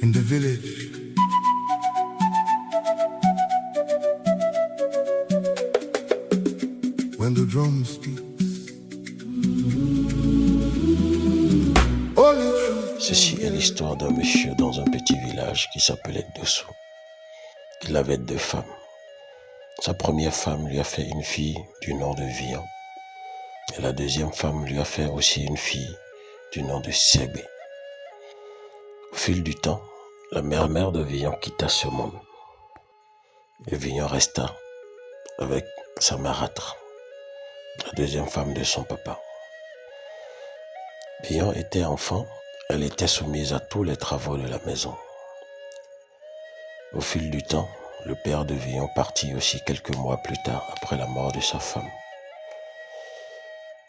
in the village. When the drum speaks, all the truth. Ceci est l'histoire d'un monsieur dans un petit village qui s'appelait Dossou. Il avait 2 femmes. Sa première femme lui a fait une fille du nom de Vian. Et la deuxième femme lui a fait aussi une fille du nom de Sébé. Au fil du temps, la mère de Vian quitta ce monde. Et Vian resta avec sa marâtre, la deuxième femme de son papa. Vian était enfant, elle était soumise à tous les travaux de la maison. Au fil du temps, le père de Vian partit aussi quelques mois plus tard après la mort de sa femme.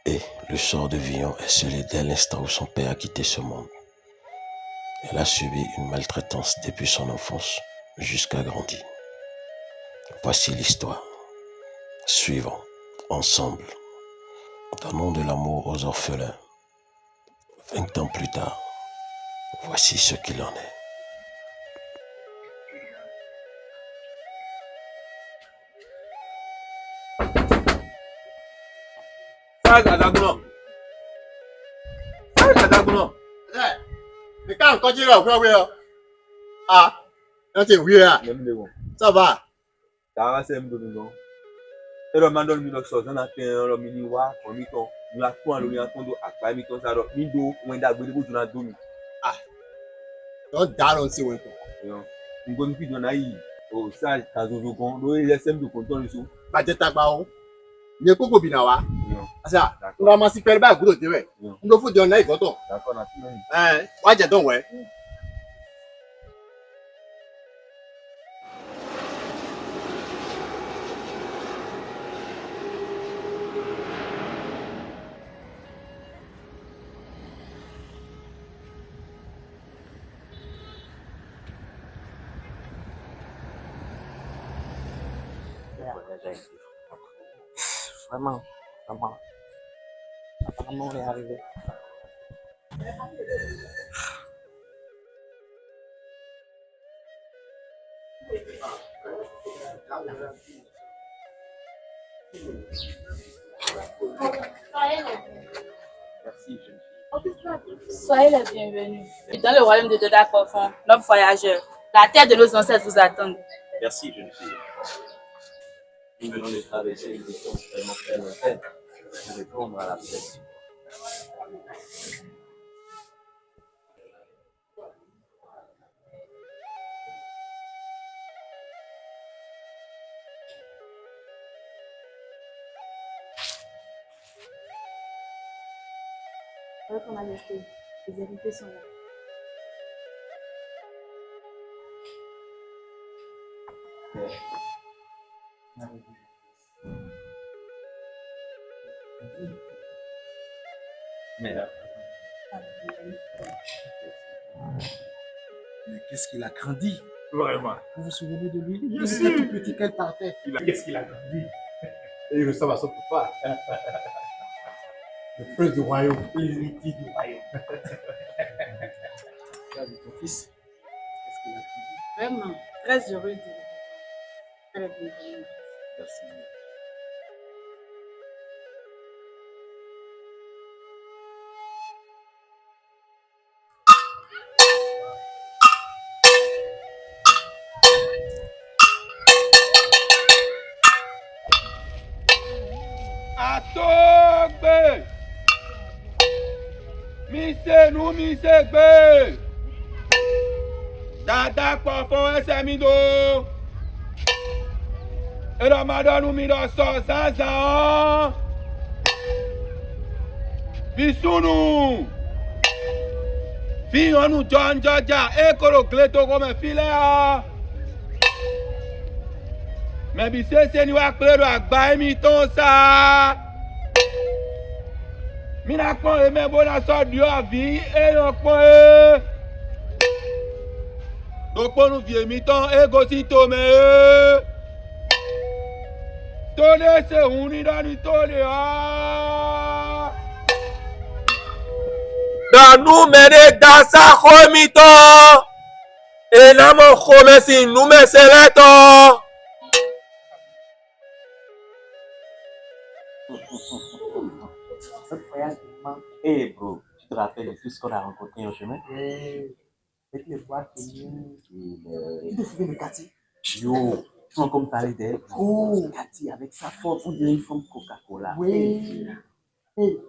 Et le sort de Vian est scellé dès l'instant où son père a quitté ce monde. Elle a subi une maltraitance depuis son enfance jusqu'à grandir. Voici l'histoire. Suivons, ensemble. Donnons de l'amour aux orphelins. 20 ans plus tard, voici ce qu'il en est. Mais quand tu es là, ah, là tu es vieux là, ça va. Car c'est un peu de et le mandon mi lo so na ten lo mi ni wa ko mi ton mi la tun lo ni atun do apa mi ton sa ro mi do wen da gbe bo juna do mi Ah, don't down see when. yo ngo mi fi do na yi o sa ta zo zo gon lo ile sem do kon ton so Ba je tagba o. Ni koko bi na wa. yo Asa, on ma si pere ba gudo de we. Ndo fu de na igoto. d'accord na ti Wa je don we. Vraiment. Apparemment, on est arrivé. merci jeune Soyez les bienvenus. Dans le royaume de Doda Profond, l'homme voyageur, la terre de nos ancêtres vous attend. merci jeune fille nous venons de traverser une distance vraiment très lointaine pour répondre à la paix. Votre Majesté, les vérités sont là. Mais Qu'est-ce qu'il a grandi? vraiment Vous vous souvenez de lui? Il était tout petit qu'elle partait. qu'est-ce qu'il a grandi Et il ressemble à son papa. Le prince du royaume. l'héritier du royaume. Regarde ton fils. Qu'est-ce qu'il a grandi? Vraiment, très heureux de vous voir. Elle est bienvenue. Merci. Atogbe! Mise nou mise gbe! Dada Profond ẹsẹ̀ mi do! Ramadan mi lọ sọ zanzan! Bisunu! Fi hanu jọnjọja ekoro kleto kome file ha! Mẹ̀bí sese ni wàá pèrò àgbà ẹ̀mí tó ń sá. Mina kpɔn eme bona sɔ dio avi eyɔ kpɔn e. Dokponu vie mi tɔn egosi tome e. Tole se hun ni dani tole ha. Danu mene dasa xomi tɔ. Et là, mon gros, merci. Nous, merci, là, Ce voyage vraiment. Eh bro, tu te rappelles de tout ce qu'on a rencontré au chemin? Avec les boîtes et tu te souviens de Cathy? Yo, tu m'as comme parlé d'elle. Oh, Cathy avec sa forme, on dirait une forme Coca-Cola. Oui. Hey,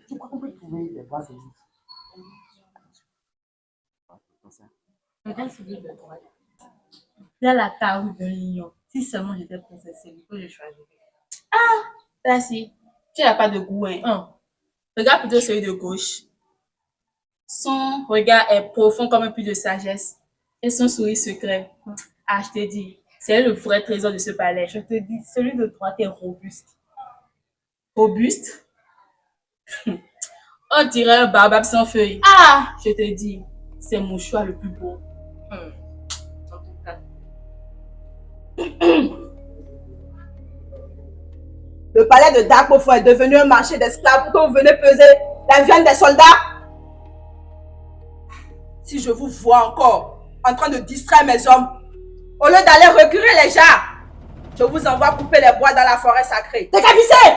tu crois qu'on peut trouver des boîtes de nuit? Regarde ce livre de toi. Là, la carrure de lion. Si seulement j'étais princesse, c'est lui que je choisirais. Là, si. Tu n'as pas de goût, hein. Regarde plutôt celui de gauche. Son regard est profond comme un puits de sagesse. Et son sourire secret. Ah, je te dis, c'est le vrai trésor de ce palais. Je te dis, celui de droite est robuste. Robuste. On dirait un baobab sans feuilles. Ah, je te dis, c'est mon choix le plus beau. En tout cas. Le palais de Darkmofo est devenu un marché d'esclaves pour que vous venez peser la viande des soldats. Si je vous vois encore en train de distraire mes hommes, au lieu d'aller recueillir les jarres, je vous envoie couper les bois dans la forêt sacrée. Décapissez!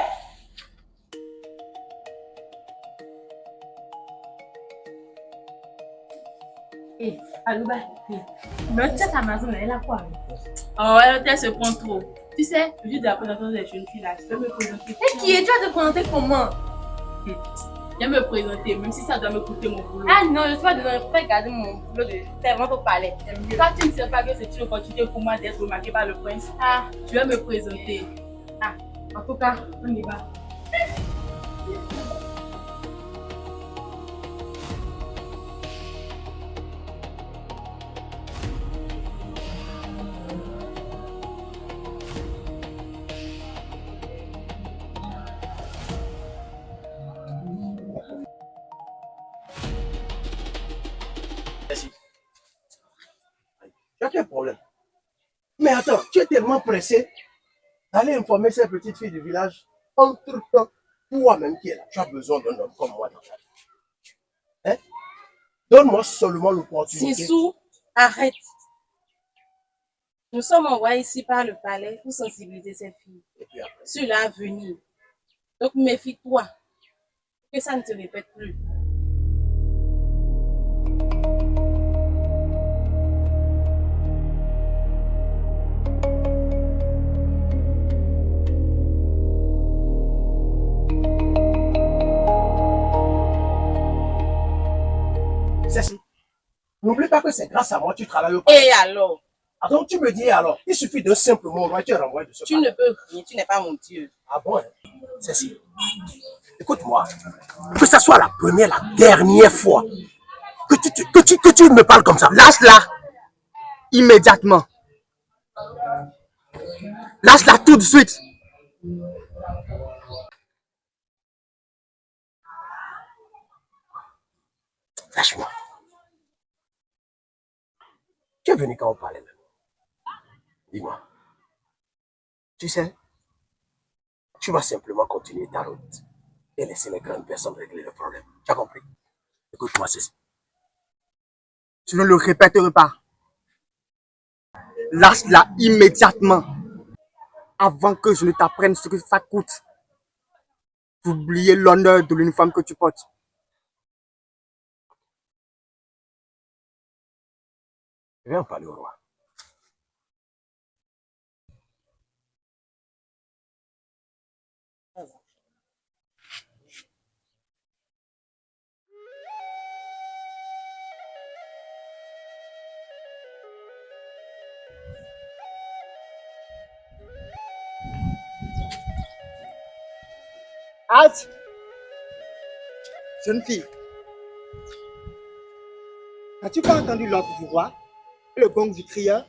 Hé, Alouba, mais cette Amazon, elle a quoi? Oh, elle se prend trop. Tu sais, le jour de la présentation des jeunes filles là, je vais me présenter. Et qui est? Tu vas te présenter comment? Je vais me présenter, même si ça doit me coûter mon boulot. Ah non, je suis pas dedans, je peux garder mon boulot de servante au palais. Toi, tu ne sais pas que c'est une opportunité pour moi d'être remarquée par le prince. Ah, je vais me présenter. Ah, en tout cas, on y va. Tu as quel problème? Mais attends, tu es tellement pressé d'aller informer ces petites filles du village. Entre-temps, toi-même qui es là, tu as besoin d'un homme comme moi dans ta vie. Hein? Donne-moi seulement l'opportunité. Sissou, arrête. Nous sommes envoyés ici par le palais pour sensibiliser ces filles Et puis après, sur l'avenir. Donc méfie-toi que ça ne se répète plus. Ceci. N'oublie pas que c'est grâce à moi que tu travailles au palais. Et alors? Ah, donc tu me dis alors, il suffit d'un simple mot, tu es renvoyé de ce Tu palais. ne peux rien, tu n'es pas mon Dieu. Ah bon, hein? Ceci. Écoute-moi, que ça soit la première, la dernière fois que tu me parles comme ça. Lâche-la immédiatement. Lâche-la tout de suite. Lâche-moi. Tu es venu quand on parlait même. Dis-moi. Tu sais, tu vas simplement continuer ta route et laisser les grandes personnes régler le problème. Tu as compris? Écoute-moi ceci. Tu ne le répéteras pas. Lâche-la immédiatement. Avant que je ne t'apprenne ce que ça coûte d'oublier l'honneur de l'uniforme que tu portes. Je vais en parler au roi. Halte! Jeune fille, as-tu pas entendu l'ordre du roi et le gong du crieur?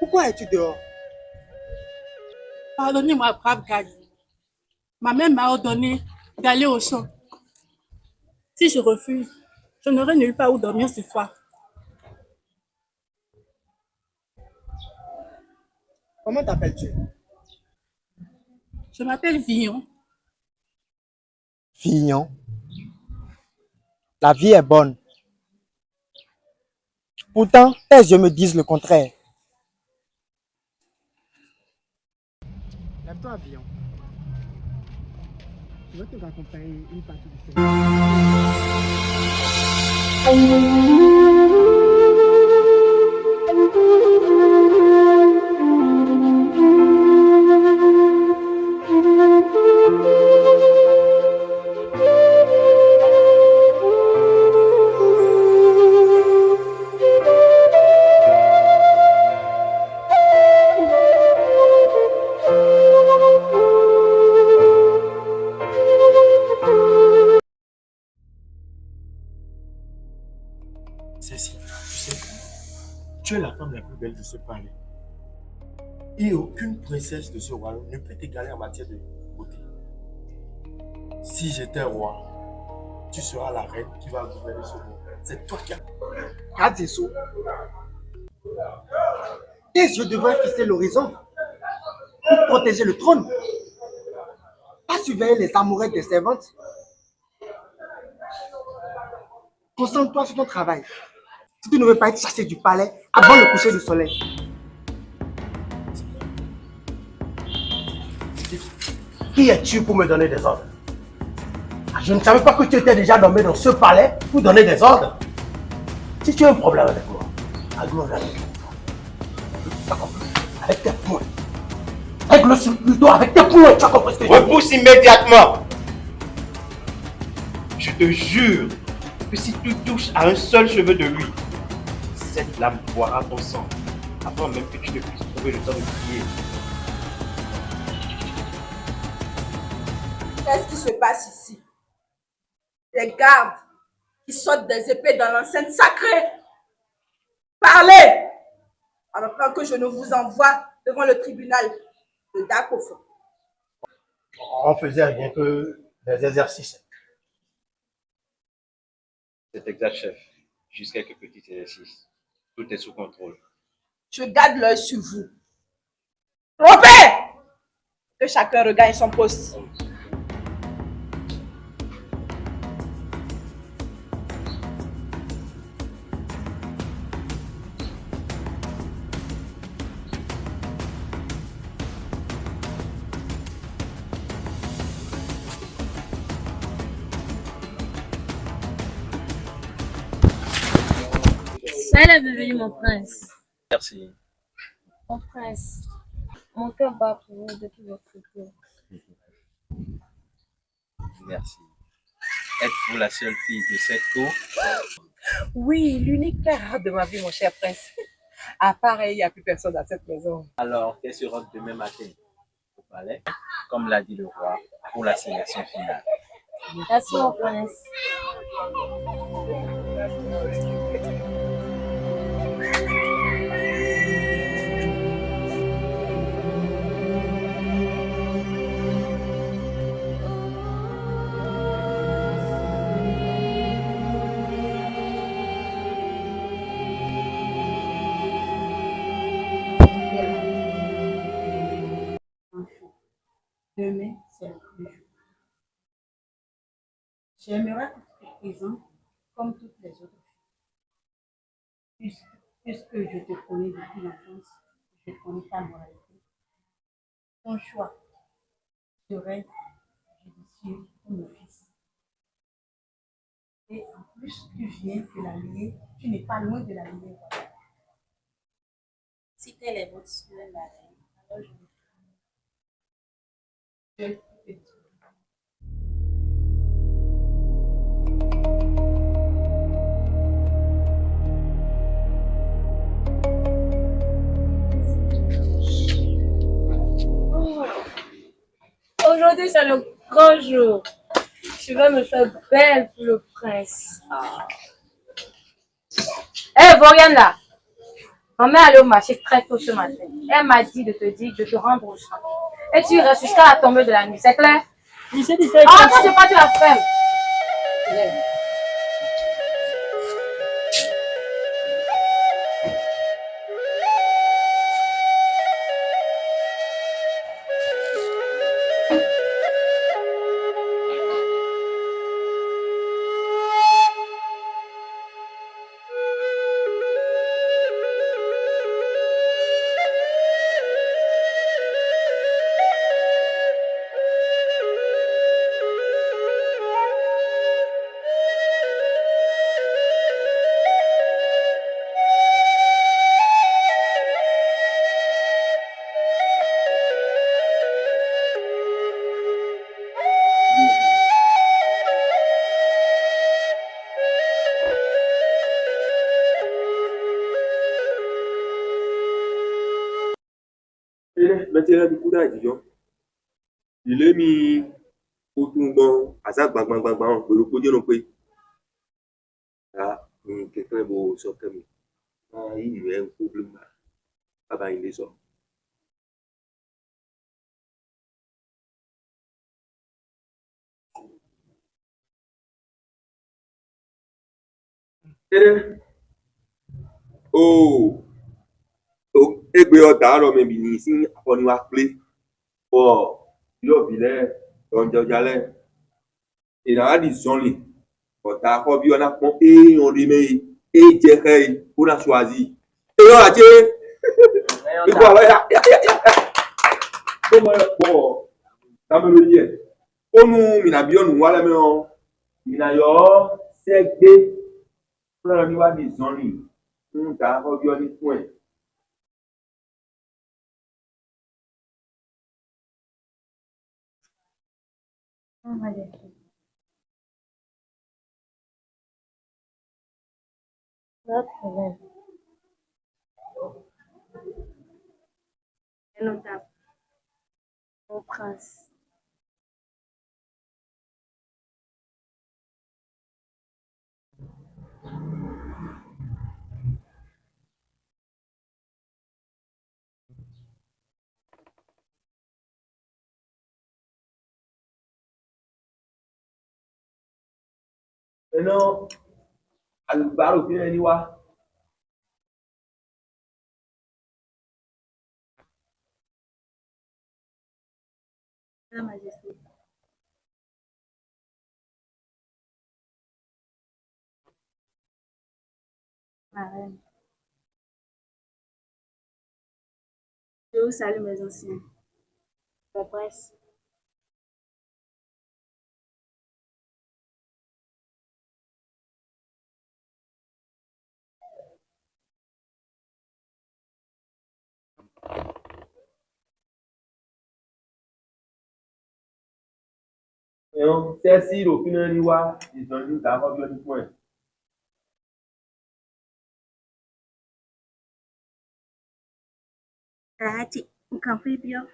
Pourquoi es-tu dehors? Pardonnez-moi, brave garde. Ma mère m'a ordonné d'aller au champ. Si je refuse, je n'aurai nulle part où dormir ce soir. Comment t'appelles-tu? Je m'appelle Villon. Fillon. La vie est bonne. Pourtant, tes yeux me disent le contraire. Lève-toi, avion. Je vais te raccompagner une partie du chemin. Cécile, tu sais, tu es la femme la plus belle de ce palais. Et aucune princesse de ce royaume ne peut t'égaler en matière de beauté. Si j'étais roi, tu seras la reine qui va gouverner ce monde. C'est toi qui as. Garde tes sceaux. Tes yeux devraient fixer l'horizon pour protéger le trône. Pas surveiller les amourettes des servantes. Concentre-toi sur ton travail. Si tu ne veux pas être chassé du palais avant le coucher du soleil. Qui es-tu pour me donner des ordres? Je ne savais pas que tu étais déjà nommé dans ce palais pour donner des ordres. Si tu as un problème avec moi, règle-le avec toi. Avec tes poings. Règle-le plutôt avec tes poings, tu as compris ce que je dis? Repousse immédiatement. Je te jure que si tu touches à un seul cheveu de lui, cette lame boira ton sang avant même que tu ne puisses trouver le temps de prier. Qu'est-ce qui se passe ici? Des gardes qui sautent des épées dans l'enceinte sacrée. Parlez! Avant que je ne vous envoie devant le tribunal de Dakofo. On faisait rien que des exercices. C'est exact, chef. Juste quelques petits exercices. Tout est sous contrôle. Je garde l'œil sur vous. Rompez! Que chacun regagne son poste. Ça, elle est devenue mon prince. Merci. Mon prince. Mon cœur bat pour vous depuis votre retour. Merci. Êtes-vous la seule fille de cette cour? Oui, l'unique père de ma vie, mon cher prince. À part elle, il n'y a plus personne dans cette maison. Alors, qu'elle sera demain matin au palais, comme l'a dit le roi, pour la sélection finale. Merci, mon prince. Demain, c'est le jour. J'aimerais que tu te présentes comme toutes les autres filles. Puisque je te connais depuis l'enfance, je connais ta moralité. Ton choix serait judicieux pour mon fils. Et en plus, tu viens de la lignée, tu n'es pas loin de la lignée royale. Si tel est votre souhait, la reine, alors je vais te dire. Aujourd'hui, c'est le grand jour. Je vais me faire belle pour le prince. Hé, Voriane là. Maman est allée au marché très tôt ce matin. Elle m'a dit de te dire de te rendre au champ. Et tu restes jusqu'à la tombée de la nuit, c'est clair? Ah, quand je pas, tu la fermes. Maintenant, du coup, il est mis au tout bon, à ça, bang, bang, bang, bang, le produit non plus. Là, quelqu'un va sortir. Ah, il y a un problème. Ah, ben, il est sorti. Oh, egbe ọ̀tá àárọ̀ mi bì ní sí àfọ̀nìwá pé ọ̀ yóò bí lẹ́ ọ̀njọ́jalẹ̀ ìnáwó di sọ́ọ̀lì ọ̀tá àkọ́bí ọ̀nà pọ́n éèyàn rí mẹ́yì éèjẹ̀kẹ́ yìí ó náà ṣọ́àzì èèyàn àti ikú àlọ́ yá tó mọ̀ ẹ̀ pọ̀ tábìlì yẹ ó nu mìnàbíọ́nù wálẹ̀ mẹ́wọ̀n mìnàyọ̀ sẹ́gbẹ́ fúnra ní wá di sọ́ọ̀lì ń ta àkọ́bí ọ̀nì fún ẹ̀. Pas de problème. C'est notable. Mon prince. Maintenant, alùpàrò fi ẹni wá. Sa Majesté. Ma reine. Je vous salue, mes anciens. Mon prince. Celle-ci, l'aucune ni wá, ils ont dit d'abord bien du point. Rati, nǹkan fún ibi ọ́.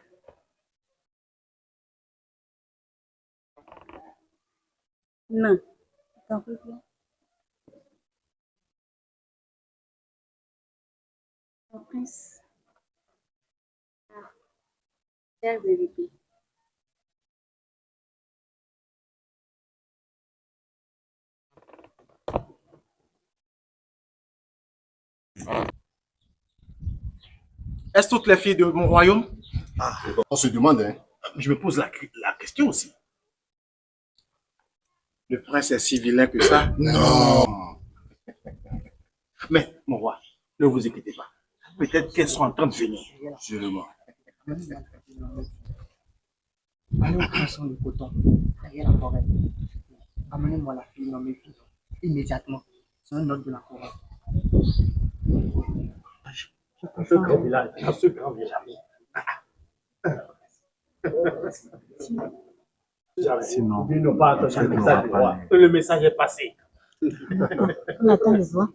Non, nǹkan fún ibi ọ́. Mon prince. Ah, chers invités. Est-ce toutes les filles de mon royaume? Ah, on se demande, hein. Je me pose la question aussi. Le prince est si vilain que ça? Non. Mais, mon roi, ne vous inquiétez pas. Peut-être qu'elles sont en train de venir. Sûrement. Allez au poisson de coton, derrière la forêt. Amenez-moi la fille dans mes filles. Immédiatement. C'est un ordre de la couronne. À ce grand village, à ce grand village. Sinon, ils n'ont pas attendu le message du roi. Le message est passé. On attend le voix.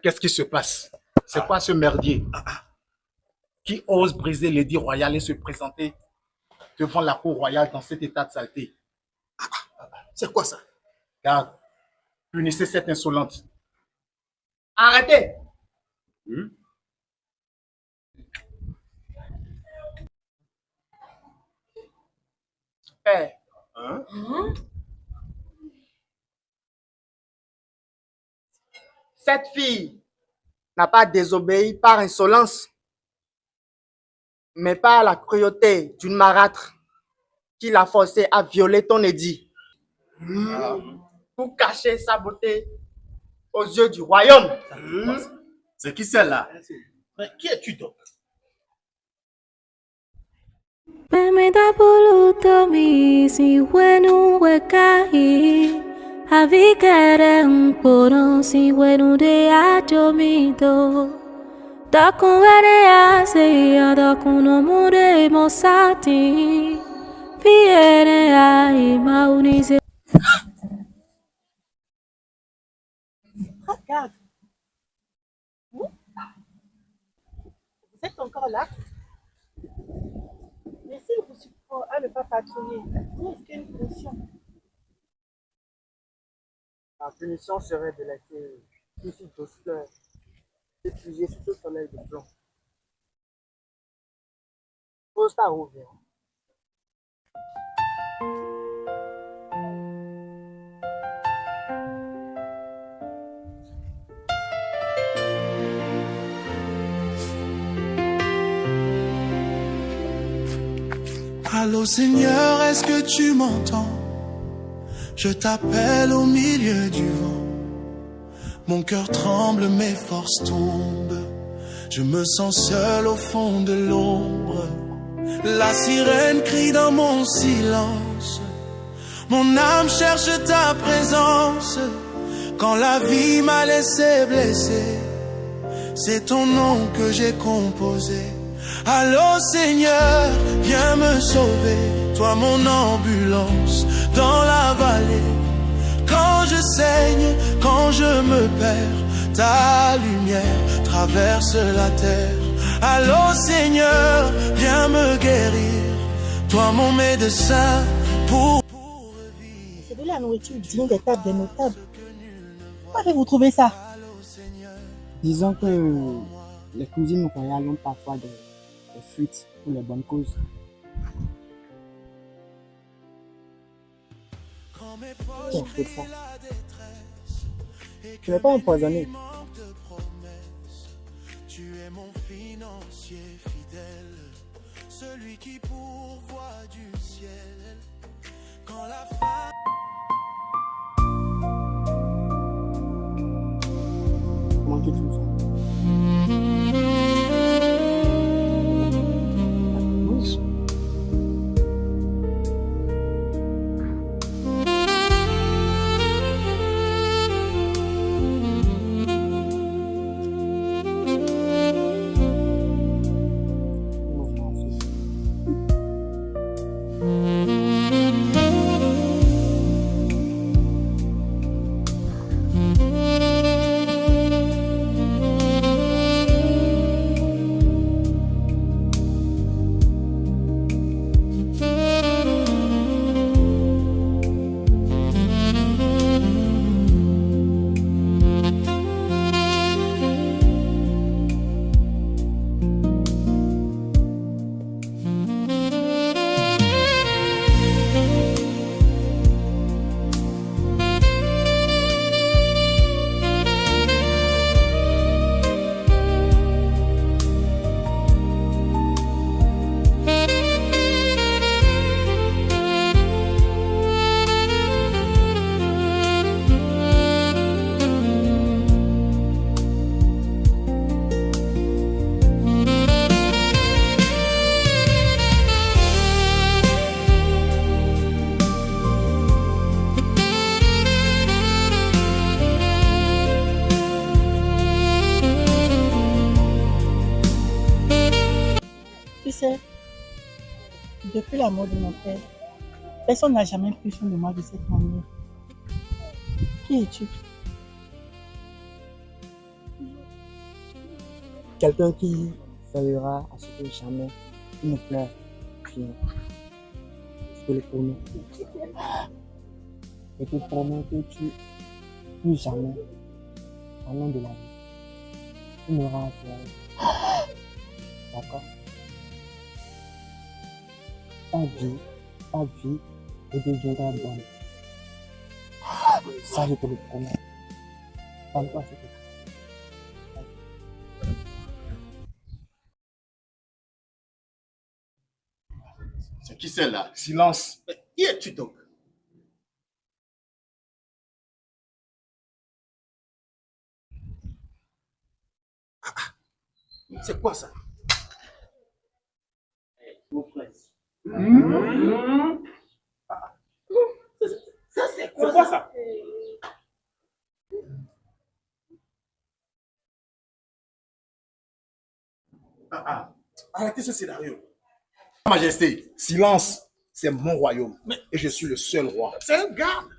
Qu'est-ce qui se passe? C'est quoi ce merdier qui ose briser l'édit royal et se présenter devant la cour royale dans cet état de saleté? C'est quoi ça? Garde, punissez cette insolente. Arrêtez! Père, cette fille n'a pas désobéi par insolence, mais par la cruauté d'une marâtre qui l'a forcé à violer ton édit pour cacher sa beauté aux yeux du royaume. C'est qui celle-là? Mais qui es-tu donc? Pemeda bulutomi si wenu wekai avikere mporo si wenu de ajomido dakunwere ase ya dakuno mure mosati viene ai maunize. Regarde. Vous êtes encore là? Mais s'il vous surprend à ne pas patrouiller, est-ce qu'il y a une punition? La punition serait de laisser ici douceur et fusiller sous ce soleil de plomb. Pose ta roue, viens. Allô Seigneur, est-ce que tu m'entends? Je t'appelle au milieu du vent. Mon cœur tremble, mes forces tombent. Je me sens seul au fond de l'ombre. La sirène crie dans mon silence. Mon âme cherche ta présence. Quand la vie m'a laissé blessé, c'est ton nom que j'ai composé. Allô Seigneur, viens me sauver. Toi mon ambulance dans la vallée. Quand je saigne, quand je me perds, ta lumière traverse la terre. Allô Seigneur, viens me guérir. Toi mon médecin pour... C'est de la nourriture digne des tables des notables. Où avez-vous trouvé ça? Disons que les cuisines royales ont parfois des fuites pour les bonnes causes. Tiens, c'est ça. Tu n'es pas empoisonné. Tu es mon financier fidèle, celui qui pourvoit du ciel. Quand la femme... Comment tu trouves ça? Tu sais, depuis la mort de mon père, personne n'a jamais pris soin de moi de cette manière. Qui es-tu? Quelqu'un qui veillera à ce que jamais il ne pleure rien. Je peux le tourner. Je te promets que plus jamais, jamais de la vie, tu m'auras appelé. D'accord? Ta vie redeviendra bonne. Ça, je te le promets. Calme-toi, s'il te plaît. C'est qui c'est là? Silence. Mais qui es-tu donc? C'est quoi ça? Mon prince. Ça, c'est C'est quoi ça? Arrêtez ce scénario. Majesté, silence. C'est mon royaume. Et je suis le seul roi. C'est un garde.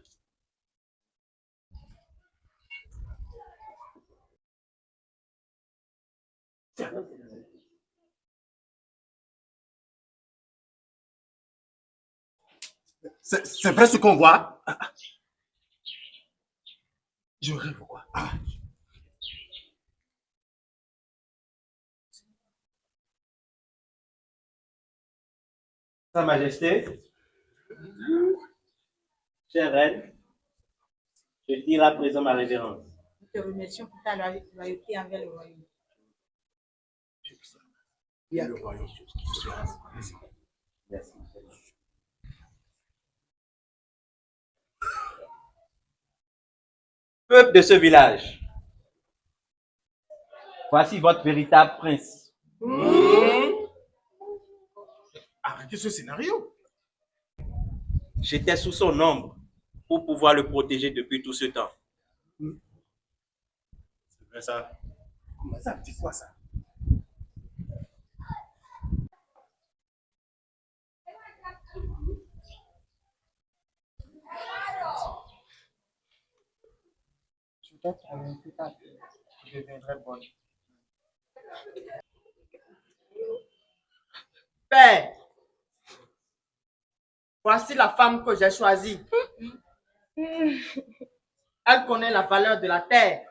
C'est vrai ce qu'on voit? Je rêve quoi? Sa Majesté, chère reine, je tire à présent ma révérence. Nous te remercions pour ta loyauté envers le royaume. Il y a le royaume. Merci. Peuple de ce village, voici votre véritable prince. Arrêtez ce scénario. J'étais sous son ombre pour pouvoir le protéger depuis tout ce temps. C'est vrai ça? Comment ça? C'est quoi ça? Peut-être plus tard, je deviendrai bonne. Père, voici la femme que j'ai choisie. Elle connaît la valeur de la terre,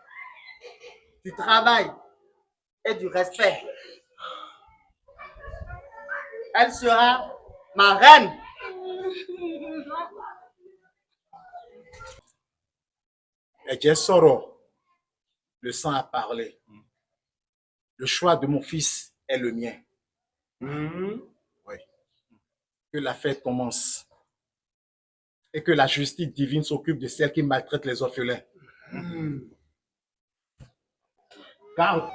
du travail et du respect. Elle sera ma reine. Et Soro, le sang a parlé. Le choix de mon fils est le mien. Oui. Que la fête commence. Et que la justice divine s'occupe de celles qui maltraitent les orphelins. Garde.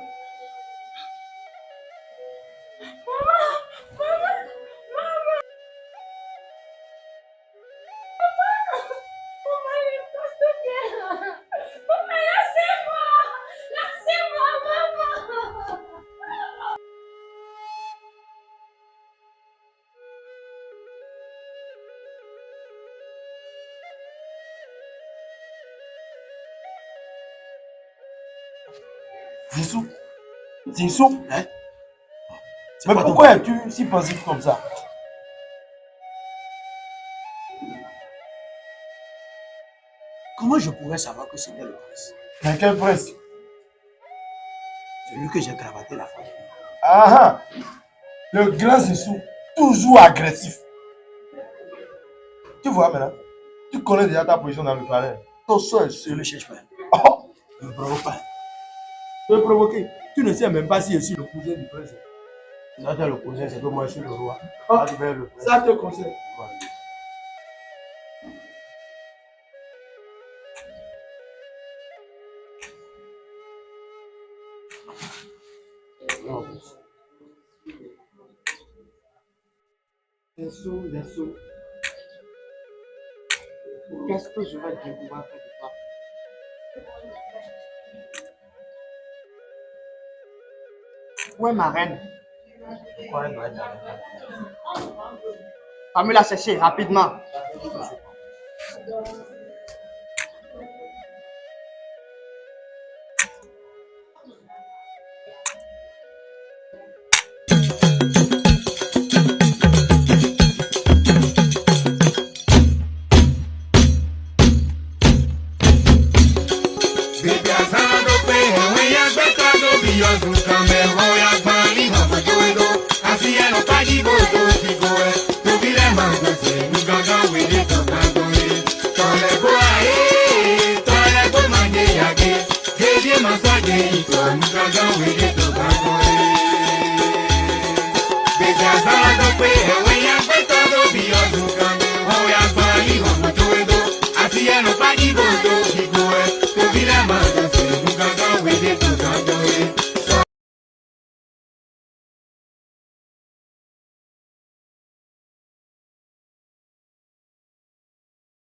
Zinsou? Zinsou? Hein? Mais pourquoi es-tu si pensif comme ça? Comment je pourrais savoir que c'était le prince? Mais quel prince? Celui que j'ai cravaté la fois. Ah ah! Le grand Zinsou, toujours agressif. Tu vois maintenant? Tu connais déjà ta position dans le palais. Ton seul, ne me cherche pas. Oh! Ne me provoque pas. Tu veux provoquer? Tu ne sais même pas si je suis le cousin du prince. Ça, tu es le cousin, c'est que moi je suis le roi. Oh, ça te concerne. Zinsou. Qu'est-ce que je vais pouvoir faire de toi? Où est ma reine? Pourquoi elle doit être là? Va me la chercher rapidement. Baby asana do pe we ya gbeta do bi ozu kan me ho ya gban ni mo fojo edo. Asi e no kaji bo to ti go e. To bi le ma go se ni gangan we ni kan kan go e. Tole go aye, tole go ma je ya ge. Ge je ma so je ito ni gangan we ni to kan